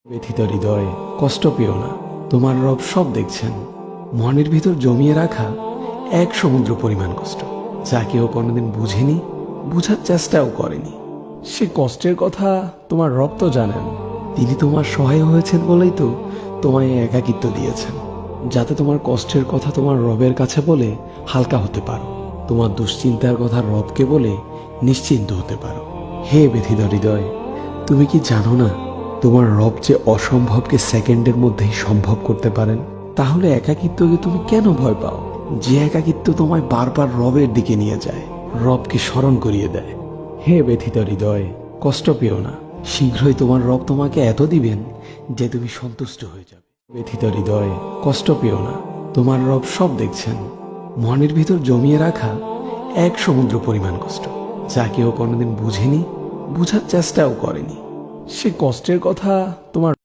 ব্যথিত হৃদয়, কষ্ট পেও না। তোমার রব সব দেখছেন। মনের ভিতর জমিয়ে রাখা এক সমুদ্র পরিমাণ কষ্ট, যা কেউ কোনোদিন বুঝেনি, বুঝার চেষ্টাও করেনি। সে কষ্টের কথা তোমার রব তো জানেন। তিনি তোমার সহায় হয়েছেন বলেই তো তোমায় একাকিত্ব দিয়েছেন, যাতে তোমার কষ্টের কথা তোমার রবের কাছে বলে হালকা হতে পারো, তোমার দুশ্চিন্তার কথা রবকে বলে নিশ্চিন্ত হতে পারো। হে ব্যথিত হৃদয়, তুমি কি জানো না তোমার রব যে অসম্ভবকে সেকেন্ডের মধ্যেই সম্ভব করতে পারেন? তাহলে একাকিত্বকে তুমি কেন ভয় পাও? যে একাকিত্ব তোমায় বারবার রবের দিকে নিয়ে যায়, রবকে স্মরণ করিয়ে দেয়। হে ব্যথিত হৃদয়, কষ্ট পেও না। শীঘ্রই তোমার রব তোমাকে এত দিবেন যে তুমি সন্তুষ্ট হয়ে যাবে। ব্যথিত হৃদয়, কষ্ট পেও না। তোমার রব সব দেখছেন। মনের ভিতর জমিয়ে রাখা এক সমুদ্র পরিমাণ কষ্ট, যা কেউ কোনোদিন বুঝেনি, বুঝার চেষ্টাও করেনি। সে কষ্টের কথা তোমার